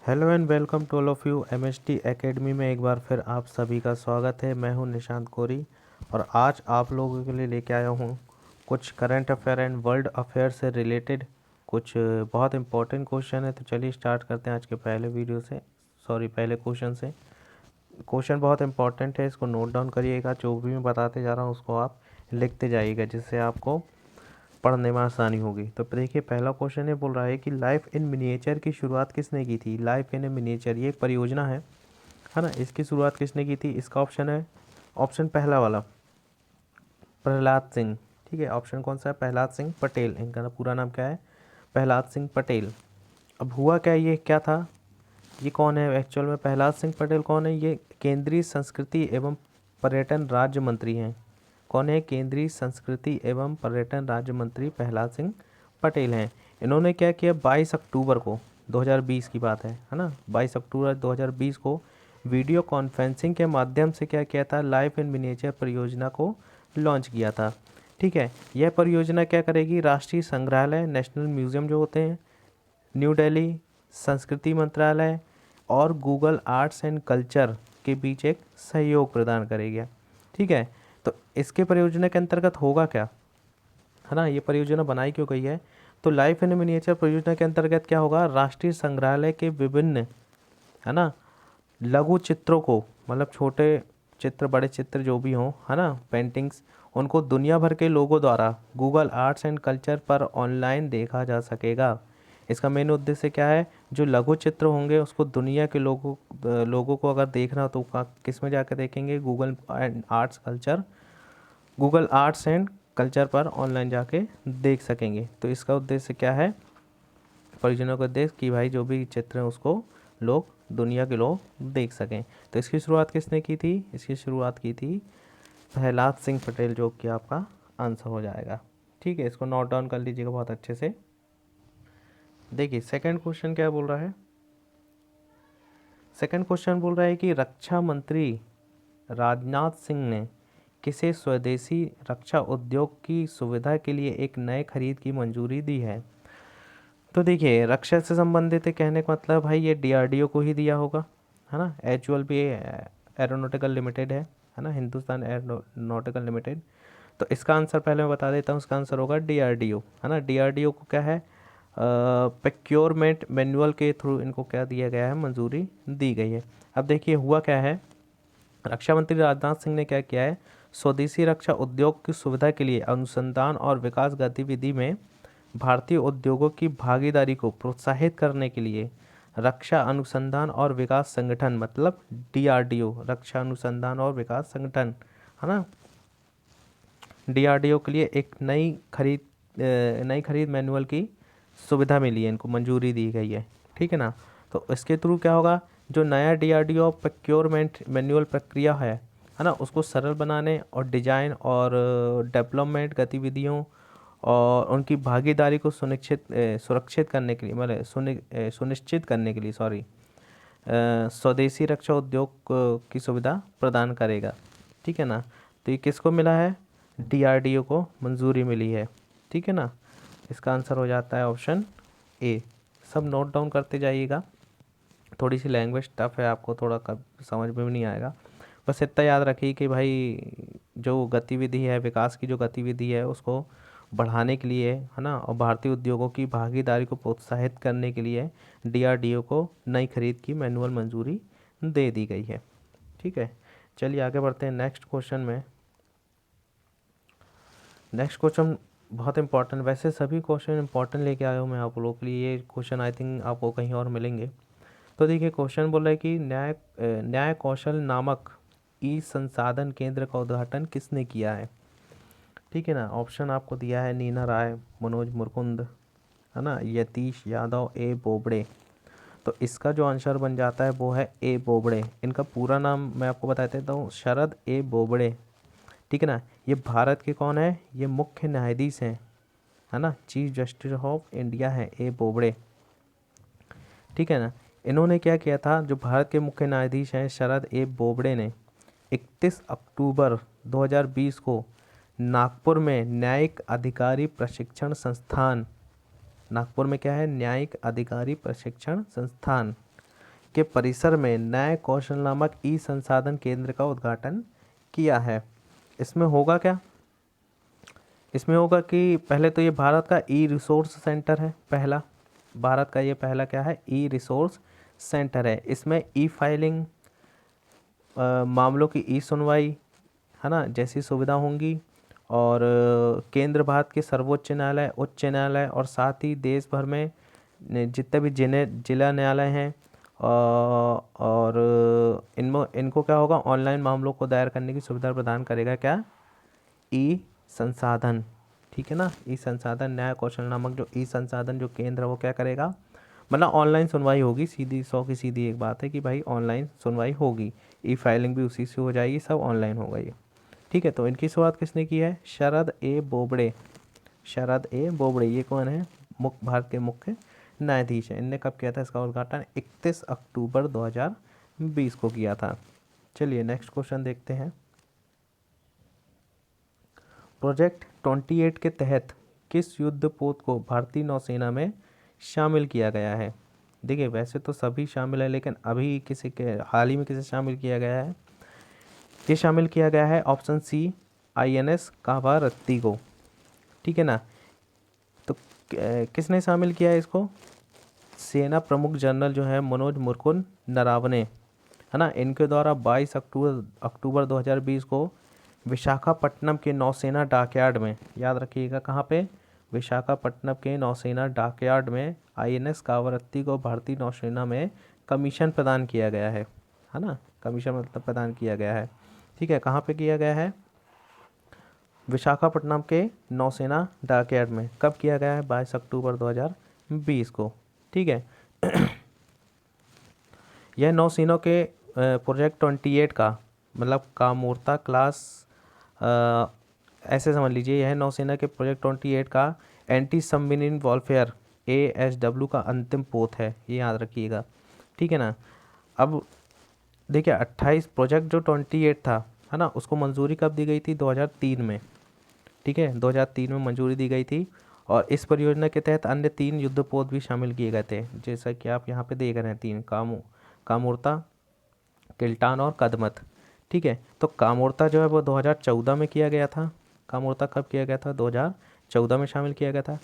Hello and welcome to all of you MST academy में एक बार फिर आप सभी का स्वागत है। मैं हूं निशांत कोरी और आज आप लोगों के लिए लेके आया हूं कुछ current affair and world affair से रिलेटेड कुछ बहुत इंपॉर्टेंट क्वेश्चन है। तो चलिए स्टार्ट करते हैं आज के पहले क्वेश्चन से। क्वेश्चन बहुत इंपॉर्टेंट है, इसको नोट डाउन करिएगा। जो भी मैं बताते जा रहा हूँ उसको आप लिखते जाइएगा, जिससे आपको पढ़ने में आसानी होगी। तो देखिए, पहला क्वेश्चन ये बोल रहा है कि लाइफ इन मिनिएचर की शुरुआत किसने की थी। लाइफ इन मिनिएचर ये एक परियोजना है ना। इसकी शुरुआत किसने की थी? इसका ऑप्शन है ऑप्शन पहला वाला, प्रहलाद सिंह। ठीक है, ऑप्शन कौन सा है? प्रहलाद सिंह पटेल। इनका पूरा नाम क्या है? प्रहलाद सिंह पटेल। अब हुआ क्या, ये क्या था, ये कौन है एक्चुअल में? प्रहलाद सिंह पटेल कौन है? ये केंद्रीय संस्कृति एवं पर्यटन राज्य मंत्री हैं। कौन है? केंद्रीय संस्कृति एवं पर्यटन राज्य मंत्री प्रहलाद सिंह पटेल हैं। इन्होंने क्या किया, 22 अक्टूबर को 2020 की बात है ना, 22 अक्टूबर 2020 को वीडियो कॉन्फ्रेंसिंग के माध्यम से क्या किया था, लाइफ इन मिनिएचर परियोजना को लॉन्च किया था। ठीक है, यह परियोजना क्या करेगी, राष्ट्रीय संग्रहालय, नेशनल म्यूजियम जो होते हैं न्यू दिल्ली, संस्कृति मंत्रालय और गूगल आर्ट्स एंड कल्चर के बीच एक सहयोग प्रदान करेगी। ठीक है, तो इसके परियोजना के अंतर्गत होगा क्या, है ना, ये परियोजना बनाई क्यों गई है? तो लाइफ इन मिनिएचर परियोजना के अंतर्गत क्या होगा, राष्ट्रीय संग्रहालय के विभिन्न, है ना, लघु चित्रों को, मतलब छोटे चित्र बड़े चित्र जो भी हों, है ना, पेंटिंग्स, उनको दुनिया भर के लोगों द्वारा गूगल आर्ट्स एंड कल्चर पर ऑनलाइन देखा जा सकेगा। इसका मेन उद्देश्य क्या है, जो लघु चित्र होंगे उसको दुनिया के लोगों को अगर देखना हो तो किस में जाकर देखेंगे, गूगल आर्ट्स एंड कल्चर पर ऑनलाइन जाके देख सकेंगे। तो इसका उद्देश्य क्या है, परिजनों का उद्देश्य कि भाई जो भी चित्र हैं उसको दुनिया के लोग देख सकें। तो इसकी शुरुआत किसने की थी? इसकी शुरुआत की थी प्रहलाद सिंह पटेल, जो कि आपका आंसर हो जाएगा। ठीक है, इसको नोट डाउन कर लीजिएगा बहुत अच्छे से। देखिए सेकंड क्वेश्चन क्या बोल रहा है। सेकंड क्वेश्चन बोल रहा है कि रक्षा मंत्री राजनाथ सिंह ने किसे स्वदेशी रक्षा उद्योग की सुविधा के लिए एक नए खरीद की मंजूरी दी है? तो देखिए, रक्षा से संबंधित है कहने का मतलब भाई ये डीआरडीओ को ही दिया होगा, है ना। एचयूएल भी एरोनॉटिकल लिमिटेड है ना, हिंदुस्तान एरोनॉटिकल लिमिटेड। तो इसका आंसर पहले मैं बता देता हूँ, इसका आंसर होगा डीआरडीओ, है ना। डीआरडीओ को क्या है, प्रोक्योरमेंट मैनुअल के थ्रू इनको क्या दिया गया है, मंजूरी दी गई है। अब देखिए हुआ क्या है, रक्षा मंत्री राजनाथ सिंह ने क्या किया है, स्वदेशी रक्षा उद्योग की सुविधा के लिए अनुसंधान और विकास गतिविधि में भारतीय उद्योगों की भागीदारी को प्रोत्साहित करने के लिए रक्षा अनुसंधान और विकास संगठन, मतलब डीआरडीओ, रक्षा अनुसंधान और विकास संगठन, है ना, डीआरडीओ के लिए एक नई खरीद मैनुअल की सुविधा मिली है, इनको मंजूरी दी गई है। ठीक है ना। तो इसके थ्रू क्या होगा, जो नया डीआरडीओ प्रोक्योरमेंट मैनुअल प्रक्रिया है ना, उसको सरल बनाने और डिजाइन और डेवलपमेंट गतिविधियों और उनकी भागीदारी को सुरक्षित करने के लिए, मतलब सुनिश्चित करने के लिए स्वदेशी रक्षा उद्योग की सुविधा प्रदान करेगा। ठीक है ना। तो ये किसको मिला है, डीआरडीओ को मंजूरी मिली है। ठीक है ना, इसका आंसर हो जाता है ऑप्शन ए। सब नोट डाउन करते जाइएगा, थोड़ी सी लैंग्वेज टफ है, आपको थोड़ा समझ में भी नहीं आएगा। बस इतना याद रखिए कि भाई जो गतिविधि है, विकास की जो गतिविधि है उसको बढ़ाने के लिए, है ना, और भारतीय उद्योगों की भागीदारी को प्रोत्साहित करने के लिए डीआरडीओ को नई खरीद की मैनुअल मंजूरी दे दी गई है। ठीक है, चलिए आगे बढ़ते हैं नेक्स्ट क्वेश्चन में। नेक्स्ट क्वेश्चन बहुत इंपॉर्टेंट, वैसे सभी क्वेश्चन इंपॉर्टेंट लेके आया हूँ मैं आप लोगों के लिए। ये क्वेश्चन आई थिंक आपको कहीं और मिलेंगे। तो देखिए क्वेश्चन बोल रहा है कि न्याय कौशल नामक ई संसाधन केंद्र का उद्घाटन किसने किया है? ठीक है ना, ऑप्शन आपको दिया है नीना राय, मनोज मुकुंद, है ना, यतीश यादव, ए बोबड़े। तो इसका जो आंसर बन जाता है वो है ए बोबड़े। इनका पूरा नाम मैं आपको बता देता हूँ, शरद ए बोबड़े। ठीक है ना, ये भारत के कौन है, ये मुख्य न्यायाधीश हैं, है ना, चीफ जस्टिस ऑफ इंडिया है ए बोबड़े। ठीक है ना, इन्होंने क्या किया था, जो भारत के मुख्य न्यायाधीश हैं शरद ए बोबड़े ने 31 अक्टूबर 2020 को नागपुर में न्यायिक अधिकारी प्रशिक्षण संस्थान, नागपुर में क्या है, न्यायिक अधिकारी प्रशिक्षण संस्थान, के परिसर में नए कौशल नामक ई संसाधन केंद्र का उद्घाटन किया है। इसमें होगा क्या? इसमें होगा कि पहले तो ये भारत का ई रिसोर्स सेंटर है, पहला भारत का ये पहला क्या है, ई रिसोर्स सेंटर है। इसमें ई फाइलिंग, मामलों की ई सुनवाई, है ना, जैसी सुविधा होंगी। और केंद्र भारत के सर्वोच्च न्यायालय, उच्च न्यायालय और साथ ही देश भर में जितने भी जिला न्यायालय हैं और इनमें इनको क्या होगा, ऑनलाइन मामलों को दायर करने की सुविधा प्रदान करेगा क्या, ई संसाधन। ठीक है ना, ई संसाधन न्याय कौशल नामक जो ई संसाधन जो केंद्र है वो क्या करेगा, मतलब ऑनलाइन सुनवाई होगी, सीधी 100 की सीधी एक बात है कि भाई ऑनलाइन सुनवाई होगी, ई फाइलिंग भी उसी से हो जाएगी, सब ऑनलाइन होगा ये। ठीक है, तो इनकी शुरुआत किसने की है, शरद ए बोबड़े। शरद ए बोबड़े ये कौन है, भारत के मुख्य न्यायाधीश है। इनने कब किया था इसका उद्घाटन, 31 अक्टूबर 2020 को किया था। चलिए नेक्स्ट क्वेश्चन देखते हैं। प्रोजेक्ट 28 के तहत किस युद्धपोत को भारतीय नौसेना में शामिल किया गया है? देखिए वैसे तो सभी शामिल है, लेकिन अभी किसी के हाल ही में किसे शामिल किया गया है, ये शामिल किया गया है ऑप्शन सी INS कावारत्ती को। ठीक है ना, तो किसने शामिल किया है इसको, सेना प्रमुख जनरल जो है मनोज मुकुंद नरावने, है ना, इनके द्वारा 22 अक्टूबर 2020 को विशाखापट्टनम के नौसेना डॉकयार्ड में, याद रखिएगा कहाँ पे, विशाखापट्टनम के नौसेना डॉकयार्ड में INS कावारत्ती को भारतीय नौसेना में कमीशन प्रदान किया गया है ना, कमीशन मतलब प्रदान किया गया है। ठीक है, कहाँ पे किया गया है, विशाखापट्टनम के नौसेना डॉकयार्ड में। कब किया गया है, 22 अक्टूबर 2020 को। ठीक है यह नौसेना के प्रोजेक्ट 28 का मतलब कामोर्ता क्लास, ऐसे समझ लीजिए, यह नौसेना के प्रोजेक्ट 28 का एंटी सबमरीन वॉरफेयर ASW का अंतिम पोत है, ये याद रखिएगा। ठीक है ना, अब देखिए 28 प्रोजेक्ट जो 28 था, है ना, उसको मंजूरी कब दी गई थी, 2003 में। ठीक है, 2003 में मंजूरी दी गई थी। और इस परियोजना के तहत अन्य 3 युद्धपोत भी शामिल किए गए थे, जैसा कि आप यहाँ पे देख रहे हैं, 3 कामोर्ता, किल्टान और कदमत। ठीक है, तो कामोर्ता जो है वो 2014 में किया गया था। कामोर्ता कब किया गया था, 2014 में शामिल किया गया था।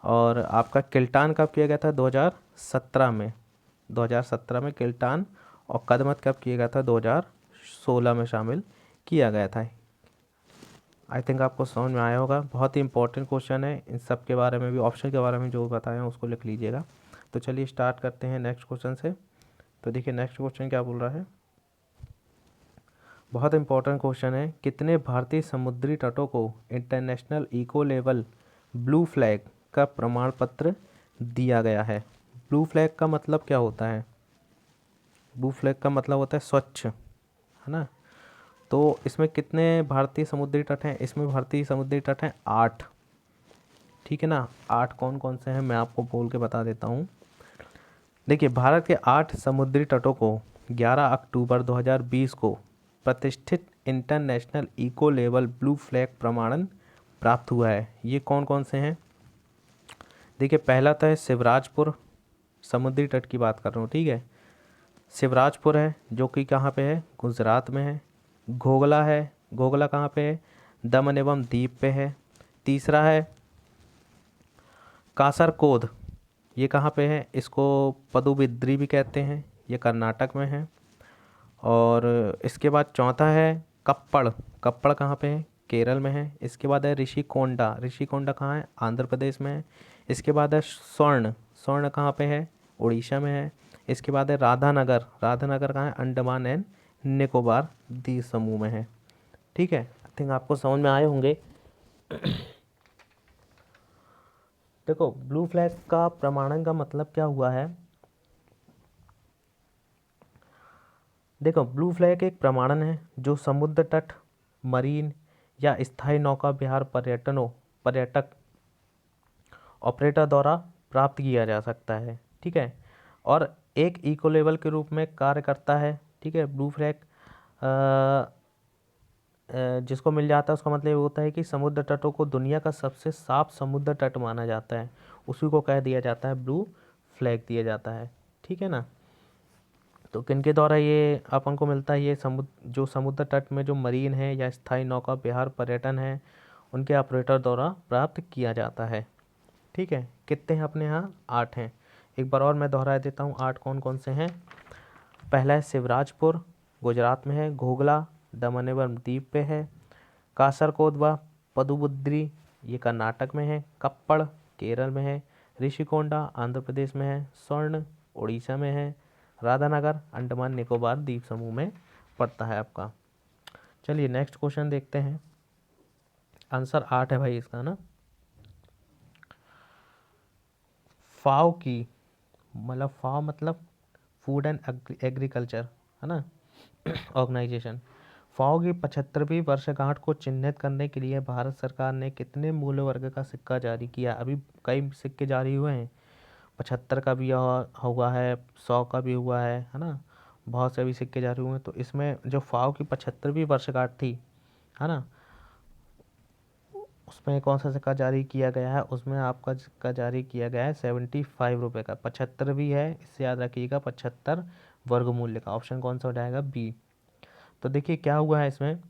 और आपका किल्टान कब किया गया था, 2017 में, 2017 में किल्टान। और कदमत कब किया गया था, 2016 में शामिल किया गया था। आई थिंक आपको समझ में आया होगा, बहुत ही इंपॉर्टेंट क्वेश्चन है। इन सब के बारे में भी, ऑप्शन के बारे में जो बताया उसको लिख लीजिएगा। तो चलिए स्टार्ट करते हैं नेक्स्ट क्वेश्चन से। तो देखिए नेक्स्ट क्वेश्चन क्या बोल रहा है, बहुत इंपॉर्टेंट क्वेश्चन है। कितने भारतीय समुद्री तटों को international eco level blue flag का प्रमाण पत्र दिया गया है? ब्लू फ्लैग का मतलब क्या होता है, ब्लू फ्लैग का मतलब होता है स्वच्छ, है ना। तो इसमें कितने भारतीय समुद्री तट हैं, इसमें भारतीय समुद्री तट हैं 8। ठीक है ना, 8 कौन कौन से हैं मैं आपको बोल के बता देता हूँ। देखिए भारत के 8 समुद्री तटों को 11 अक्टूबर 2020 को प्रतिष्ठित international eco level blue flag प्रमाणन प्राप्त हुआ है। ये कौन कौन से हैं, देखिए पहला तो है शिवराजपुर, समुद्री तट की बात कर रहा हूँ। ठीक है, शिवराजपुर है जो कि कहाँ पे है, गुजरात में है। घोगला है, घोगला कहाँ पे है, दमन एवं दीव पे है। तीसरा है कासरकोद, ये कहाँ पे है, इसको पदुबिद्री भी कहते हैं, ये कर्नाटक में है। और इसके बाद चौथा है कप्पड़, कप्पड़ कहाँ पे है, केरल में है। इसके बाद है ऋषिकोंडा, ऋषिकोंडा कहाँ है, आंध्र प्रदेश में है। इसके बाद है स्वर्ण, स्वर्ण कहाँ पे है, उड़ीसा में है। इसके बाद है राधानगर, राधानगर कहाँ है, अंडमान एंड निकोबार द्वीप समूह में है। ठीक है, आई थिंक आपको समझ में आए होंगे। देखो ब्लू फ्लैग का प्रमाणन का मतलब क्या हुआ है, देखो ब्लू फ्लैग एक प्रमाणन है जो समुद्र तट, मरीन या स्थायी नौका विहार पर्यटक ऑपरेटर द्वारा प्राप्त किया जा सकता है। ठीक है, और एक इको लेवल के रूप में कार्य करता है। ठीक है, ब्लू फ्लैग जिसको मिल जाता है उसका मतलब ये होता है कि समुद्र तटों को दुनिया का सबसे साफ समुद्र तट माना जाता है, उसी को कह दिया जाता है, ब्लू फ्लैग दिया जाता है। ठीक है ना, तो किनके द्वारा ये अपन को मिलता है? ये जो समुद्र तट में जो मरीन है या स्थायी नौका विहार पर्यटन है, उनके ऑपरेटर द्वारा प्राप्त किया जाता है। ठीक है, कितने हैं अपने यहाँ? 8 हैं। एक बार और मैं दोहरा देता हूँ 8 कौन कौन से हैं। पहला है शिवराजपुर, गुजरात में है। घोघला दमन एवं द्वीप पे है। कासरकोद पदुबुद्री, ये कर्नाटक में है। कप्पड़ केरल में है। ऋषिकोंडा आंध्र प्रदेश में है। स्वर्ण उड़ीसा में है। राधानगर अंडमान निकोबार द्वीप समूह में पड़ता है आपका। चलिए नेक्स्ट क्वेश्चन देखते हैं। आंसर 8 है भाई इसका ना। फाओ की मतलब फाओ मतलब फूड एंड एग्रीकल्चर है ना ऑर्गेनाइजेशन। फाओ की 75वीं वर्षगांठ को चिन्हित करने के लिए भारत सरकार ने कितने मूल्य वर्ग का सिक्का जारी किया? अभी कई सिक्के जारी हुए हैं, 75 का भी हुआ है, 100 का भी हुआ है ना। बहुत से अभी सिक्के जारी हुए हैं। तो इसमें जो फाओ की 75वीं वर्षगांठ थी है ना, उसमें कौन सा सिक्का जारी किया गया है? उसमें आपका सिक्का जारी किया गया है 75 रुपये का। 75 भी है, इससे याद रखिएगा 75 वर्ग मूल्य का। ऑप्शन कौन सा हो जाएगा? बी। तो देखिए क्या हुआ है इसमें,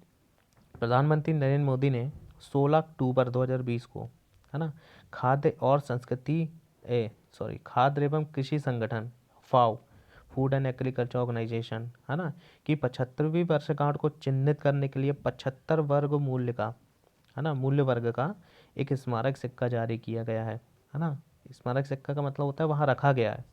प्रधानमंत्री नरेंद्र मोदी ने 16 अक्टूबर 2020 को है ना खाद्य और संस्कृति खाद्य एवं कृषि संगठन फाओ फूड एंड एग्रीकल्चर ऑर्गेनाइजेशन है ना कि 75वीं वर्षगांठ को चिन्हित करने के लिए 75 वर्ग मूल्य का है ना मूल्य वर्ग का एक स्मारक सिक्का जारी किया गया है ना। स्मारक सिक्का का मतलब होता है वहाँ रखा गया है,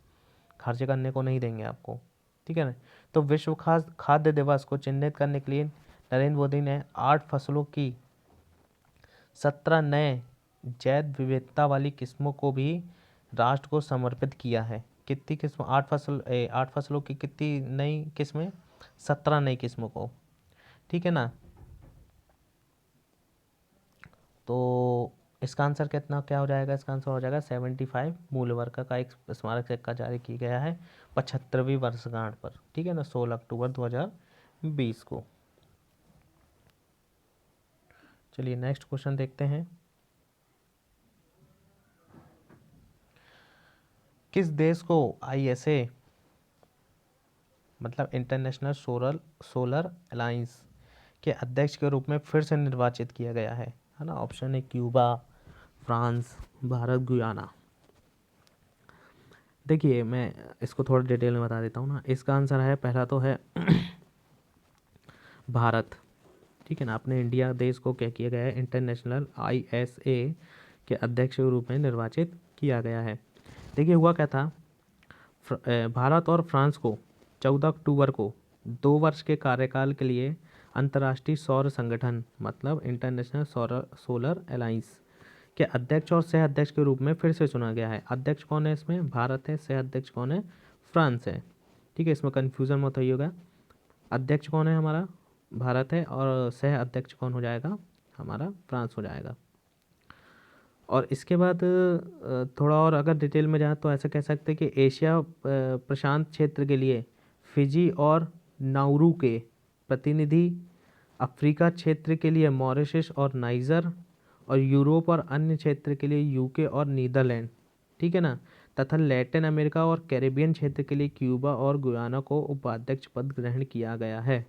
खर्च करने को नहीं देंगे आपको। ठीक है ना। तो विश्व खाद्य दिवस को चिन्हित करने के लिए नरेंद्र मोदी ने 8 फसलों की 17 नए जैव विविधता वाली किस्मों को भी राष्ट्र को समर्पित किया है। कितनी किस्म? 8 फसलों की कितनी नई किस्में? 17 नई किस्मों को। ठीक है ना। तो इसका आंसर कितना क्या हो जाएगा? इसका आंसर हो जाएगा 75 मूल्य वर्ग का एक स्मारक सिक्का जारी किया गया है 75वीं वर्षगांठ पर। ठीक है ना, 16 अक्टूबर 2020 को। चलिए नेक्स्ट क्वेश्चन देखते हैं। किस देश को ISA मतलब इंटरनेशनल सोलर अलायंस के अध्यक्ष के रूप में फिर से निर्वाचित किया गया है ना? ऑप्शन है क्यूबा, फ्रांस, भारत, गुयाना। देखिए मैं इसको थोड़ा डिटेल में बता देता हूँ ना। इसका आंसर है, पहला तो है भारत। ठीक है ना, अपने इंडिया देश को क्या किया गया है? इंटरनेशनल ISA के अध्यक्ष के रूप में निर्वाचित किया गया है। देखिए हुआ क्या था, भारत और फ्रांस को 14 अक्टूबर को 2 वर्ष के कार्यकाल के लिए अंतर्राष्ट्रीय सौर संगठन मतलब इंटरनेशनल सोलर अलायंस के अध्यक्ष और सह अध्यक्ष के रूप में फिर से चुना गया है। अध्यक्ष कौन है इसमें? भारत है। सह अध्यक्ष कौन है? फ्रांस है। ठीक है, इसमें कन्फ्यूज़न मत होइएगा। अध्यक्ष कौन है? हमारा भारत है। और सह अध्यक्ष कौन हो जाएगा? हमारा फ्रांस हो जाएगा। और इसके बाद थोड़ा और अगर डिटेल में जाए तो ऐसा कह सकते हैं कि एशिया प्रशांत क्षेत्र के लिए फिजी और नाउरू के प्रतिनिधि, अफ्रीका क्षेत्र के लिए मॉरिशस और नाइजर, और यूरोप और अन्य क्षेत्र के लिए यूके और नीदरलैंड। ठीक है ना। तथा लैटिन अमेरिका और कैरिबियन क्षेत्र के लिए क्यूबा और गुयाना को उपाध्यक्ष पद ग्रहण किया गया है।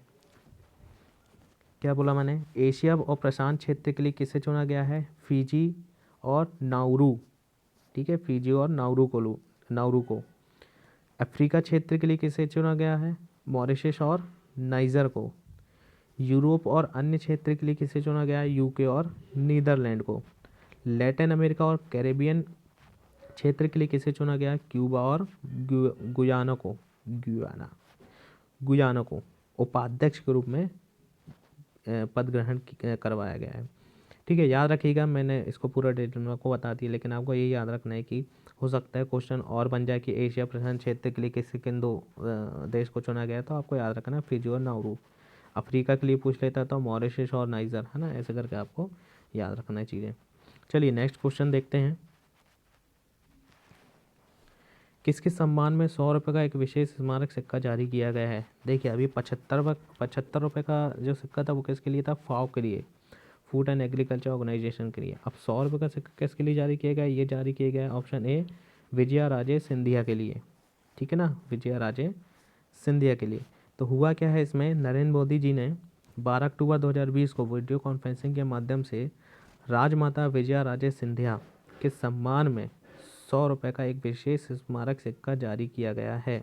क्या बोला मैंने? एशिया और प्रशांत क्षेत्र के लिए किसे चुना गया है? फिजी और नाउरू। ठीक है, फिजी और नाउरू को। अफ्रीका क्षेत्र के लिए किसे चुना गया है? मॉरिशस और नाइजर को। यूरोप और अन्य क्षेत्र के लिए किसे चुना गया है? यूके और नीदरलैंड को। लैटिन अमेरिका और कैरेबियन क्षेत्र के लिए किसे चुना गया? क्यूबा और गुयाना को उपाध्यक्ष के रूप में पद ग्रहण करवाया गया है। ठीक है, याद रखिएगा, मैंने इसको पूरा डिटेल में आपको बता दिया, लेकिन आपको ये याद रखना है कि हो सकता है क्वेश्चन और बन जाए कि एशिया प्रशांत क्षेत्र के लिए किन 2 देश को चुना गया है। तो आपको याद रखना है फिजी और नाउरू। अफ्रीका के लिए पूछ लेता तो मॉरिशस और नाइजर है ना, ऐसे करके आपको याद रखना है चीज़ें। चलिए नेक्स्ट क्वेश्चन देखते हैं। किसके सम्मान में 100 रुपये का एक विशेष स्मारक सिक्का जारी किया गया है? देखिए अभी 75 रुपये का जो सिक्का था वो किसके लिए था? फाओ के लिए, फूड एंड एग्रीकल्चर ऑर्गेनाइजेशन के लिए। अब 100 रुपये का सिक्का किसके लिए जारी किया गया? ये जारी किया गया है ऑप्शन ए विजया राजे सिंधिया के लिए। ठीक है ना, विजया राजे सिंधिया के लिए। तो हुआ क्या है इसमें, नरेंद्र मोदी जी ने 12 अक्टूबर 2020 को वीडियो कॉन्फ्रेंसिंग के माध्यम से राजमाता विजया राजे सिंधिया के सम्मान में 100 रुपये का एक विशेष स्मारक सिक्का जारी किया गया है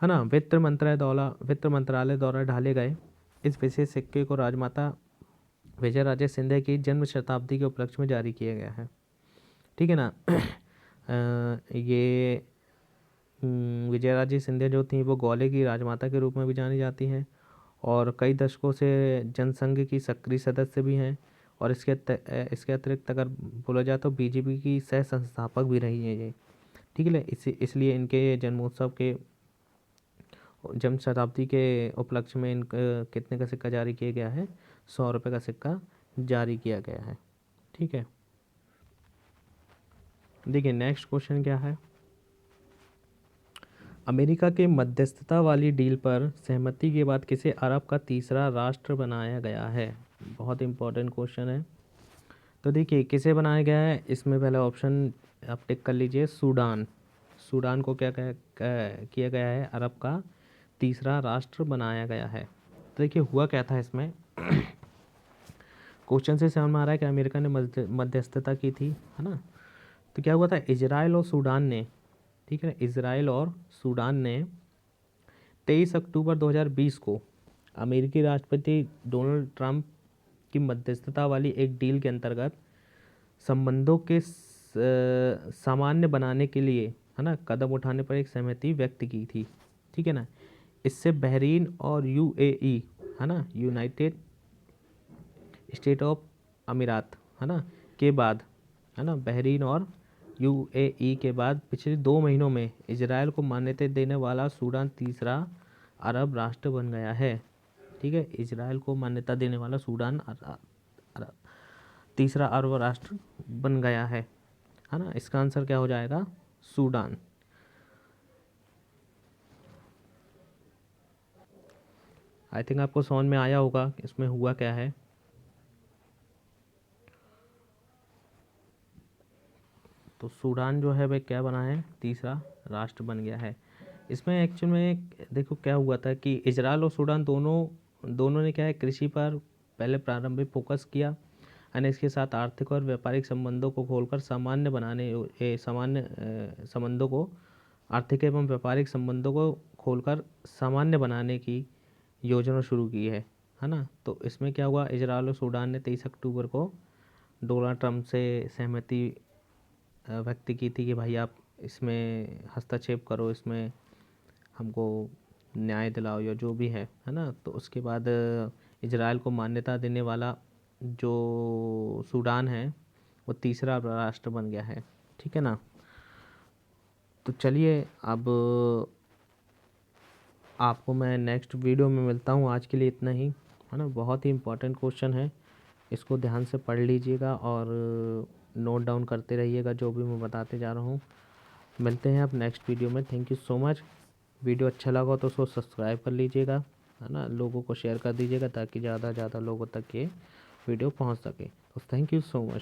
ना। वित्त मंत्रालय द्वारा ढाले गए इस विशेष सिक्के को राजमाता विजय राजे सिंधिया की जन्म शताब्दी के उपलक्ष्य में जारी किया गया है, ठीक है ना। ये विजय राजे सिंधिया जो थी वो ग्वालियर की राजमाता के रूप में भी जानी जाती हैं और कई दशकों से जनसंघ की सक्रिय सदस्य भी हैं और इसके अतिरिक्त अगर बोला जाए तो बीजेपी की सह संस्थापक भी रही हैं ये, ठीक है। इसलिए इनके जन्मोत्सव के जन्म शताब्दी के उपलक्ष्य में कितने का सिक्का जारी किया गया है, 100 रुपये का सिक्का जारी किया गया है, ठीक है। देखिए नेक्स्ट क्वेश्चन क्या है, अमेरिका के मध्यस्थता वाली डील पर सहमति के बाद किसे अरब का तीसरा राष्ट्र बनाया गया है। बहुत इंपॉर्टेंट क्वेश्चन है। तो देखिए किसे बनाया गया है, इसमें पहला ऑप्शन आप टिक कर लीजिए, सूडान को क्या किया गया है, अरब का तीसरा राष्ट्र बनाया गया है। तो देखिए हुआ क्या था इसमें क्वेश्चन से समझ में आ रहा है कि अमेरिका ने मध्यस्थता की थी, है ना। तो क्या हुआ था, इजराइल और सूडान ने, ठीक है, इजराइल और सूडान ने 23 अक्टूबर 2020 को अमेरिकी राष्ट्रपति डोनाल्ड ट्रंप की मध्यस्थता वाली एक डील के अंतर्गत संबंधों के सामान्य बनाने के लिए, है ना, कदम उठाने पर एक सहमति व्यक्त की थी, ठीक है ना। इससे बहरीन और यूएई, है ना, यूनाइटेड स्टेट ऑफ अमीरात, है ना, के बाद, है ना, बहरीन और यूएई के बाद पिछले 2 महीनों में इजराइल को मान्यता देने वाला सूडान तीसरा अरब राष्ट्र बन गया है, ठीक है। इजराइल को मान्यता देने वाला सूडान तीसरा अरब राष्ट्र बन गया है ना। इसका आंसर क्या हो जाएगा, सूडान। आई थिंक आपको समझ में आया होगा इसमें हुआ क्या है। तो सूडान जो है वह क्या बना है, तीसरा राष्ट्र बन गया है। इसमें एक्चुअल में देखो क्या हुआ था कि इजराइल और सूडान दोनों ने क्या है, कृषि पर पहले प्रारंभिक फोकस किया, और इसके साथ आर्थिक और व्यापारिक संबंधों को खोलकर आर्थिक एवं व्यापारिक संबंधों को खोलकर सामान्य बनाने की योजना शुरू की है ना। तो इसमें क्या हुआ, इजराइल और सूडान ने 23 अक्टूबर को डोनाल्ड ट्रंप से सहमति व्यक्त की थी कि भाई आप इसमें हस्तक्षेप करो, इसमें हमको न्याय दिलाओ या जो भी है ना। तो उसके बाद इजराइल को मान्यता देने वाला जो सूडान है वो तीसरा राष्ट्र बन गया है, ठीक है ना। तो चलिए अब आपको मैं नेक्स्ट वीडियो में मिलता हूँ, आज के लिए इतना ही, है ना। बहुत ही इम्पोर्टेंट क्वेश्चन है, इसको ध्यान से पढ़ लीजिएगा और नोट डाउन करते रहिएगा जो भी मैं बताते जा रहा हूँ। मिलते हैं अब नेक्स्ट वीडियो में। Thank you so much. Video अच्छा लगा तो उसको सब्सक्राइब कर लीजिएगा, है ना, लोगों को शेयर कर दीजिएगा ताकि ज़्यादा से ज़्यादा लोगों तक ये वीडियो पहुँच सके। तो थैंक यू सो मच।